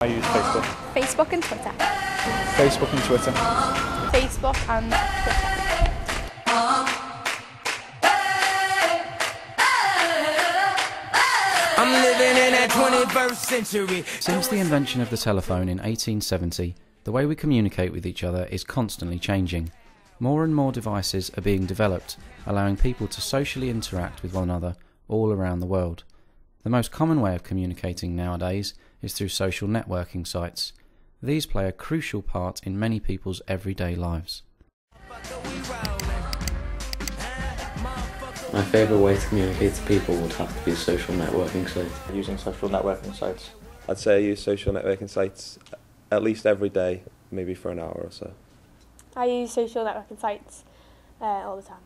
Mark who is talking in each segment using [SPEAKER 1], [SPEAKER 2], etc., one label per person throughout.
[SPEAKER 1] I use Facebook.
[SPEAKER 2] Facebook and Twitter.
[SPEAKER 1] Facebook and Twitter.
[SPEAKER 2] Facebook and Twitter.
[SPEAKER 3] I'm living in that 21st century.
[SPEAKER 4] Since the invention of the telephone in 1870, the way we communicate with each other is constantly changing. More and more devices are being developed, allowing people to socially interact with one another all around the world. The most common way of communicating nowadays is through social networking sites. These play a crucial part in many people's everyday lives.
[SPEAKER 5] My favourite way to communicate to people would have to be a social networking site.
[SPEAKER 1] Using social networking sites.
[SPEAKER 6] I'd say I use social networking sites at least every day, maybe for an hour or so.
[SPEAKER 7] I use social networking sites all the time.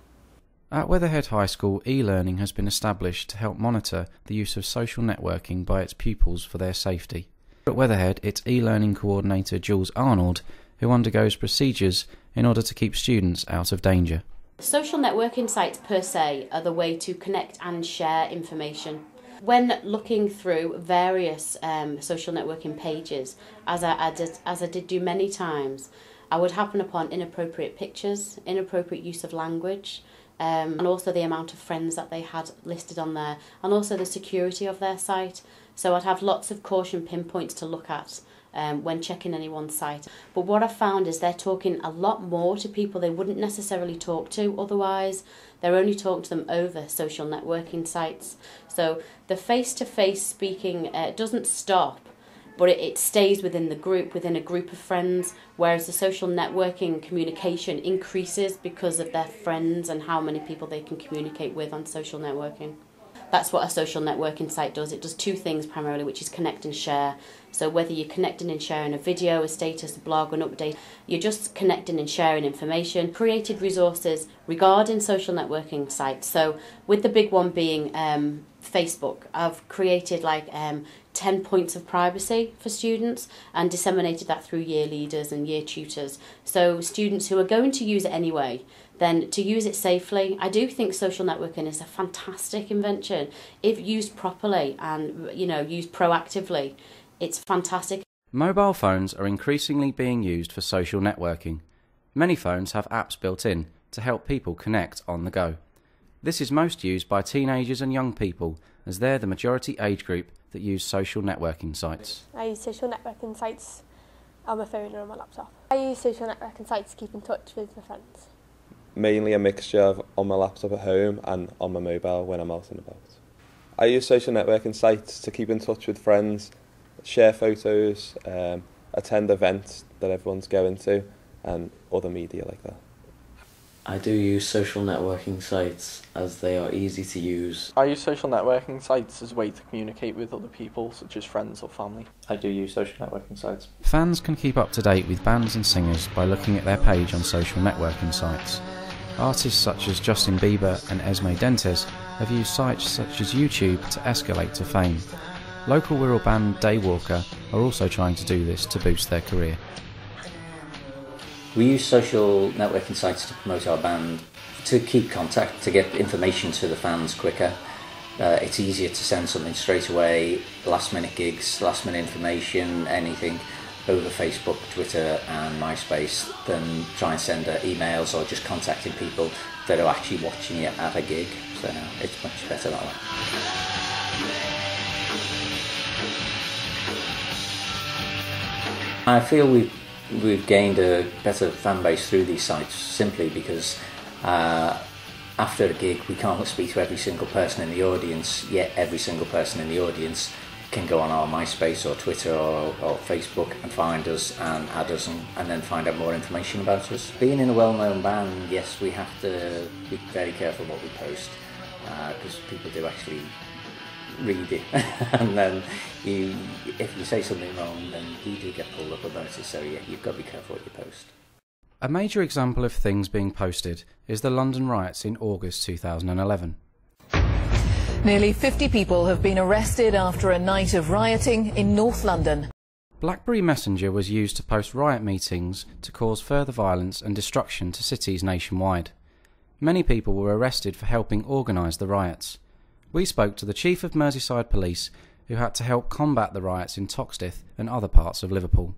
[SPEAKER 4] At Weatherhead High School, e-learning has been established to help monitor the use of social networking by its pupils for their safety. At Weatherhead, it's e-learning coordinator Jules Arnold who undergoes procedures in order to keep students out of danger.
[SPEAKER 8] Social networking sites per se are the way to connect and share information. When looking through various social networking pages, as I did do many times, I would happen upon inappropriate pictures, inappropriate use of language, and also the amount of friends that they had listed on there, and also the security of their site. So I'd have lots of caution pinpoints to look at when checking anyone's site. But what I've found is they're talking a lot more to people they wouldn't necessarily talk to otherwise. They're only talking to them over social networking sites. So the face-to-face speaking doesn't stop, but it stays within the group, within a group of friends, whereas the social networking communication increases because of their friends and how many people they can communicate with on social networking. That's what a social networking site does. It does two things primarily, which is connect and share. So whether you're connecting and sharing a video, a status, a blog, an update, you're just connecting and sharing information. Created resources regarding social networking sites. So with the big one being Facebook, I've created 10 points of privacy for students and disseminated that through year leaders and year tutors. So students who are going to use it anyway, then to use it safely. I do think social networking is a fantastic invention. If used properly and used proactively, it's fantastic.
[SPEAKER 4] Mobile phones are increasingly being used for social networking. Many phones have apps built in to help people connect on the go. This is most used by teenagers and young people, as they're the majority age group that use social networking sites.
[SPEAKER 7] I use social networking sites on my phone or on my laptop. I use social networking sites to keep in touch with my friends.
[SPEAKER 6] Mainly a mixture of on my laptop at home and on my mobile when I'm out and about. I use social networking sites to keep in touch with friends, share photos, attend events that everyone's going to, and other media like that.
[SPEAKER 5] I do use social networking sites as they are easy to use.
[SPEAKER 1] I use social networking sites as a way to communicate with other people, such as friends or family. I do use social networking sites.
[SPEAKER 4] Fans can keep up to date with bands and singers by looking at their page on social networking sites. Artists such as Justin Bieber and Esme Dentes have used sites such as YouTube to escalate to fame. Local Wirral band Daywalker are also trying to do this to boost their career.
[SPEAKER 9] We use social networking sites to promote our band, to keep contact, to get information to the fans quicker. It's easier to send something straight away, last minute gigs, last minute information, anything over Facebook, Twitter and MySpace than try and send emails or just contacting people that are actually watching you at a gig. So it's much better that way. I feel we've gained a better fan base through these sites simply because after a gig we can't speak to every single person in the audience, yet every single person in the audience can go on our MySpace or Twitter or Facebook and find us and add us and then find out more information about us. Being in a well-known band, yes, we have to be very careful what we post because people do actually read it and then if you say something wrong then you do get pulled up about it, so yeah, you've got to be careful what you post.
[SPEAKER 4] A major example of things being posted is the London riots in August 2011.
[SPEAKER 10] Nearly 50 people have been arrested after a night of rioting in North London.
[SPEAKER 4] BlackBerry Messenger was used to post riot meetings to cause further violence and destruction to cities nationwide. Many people were arrested for helping organise the riots. We spoke to the Chief of Merseyside Police, who had to help combat the riots in Toxteth and other parts of Liverpool.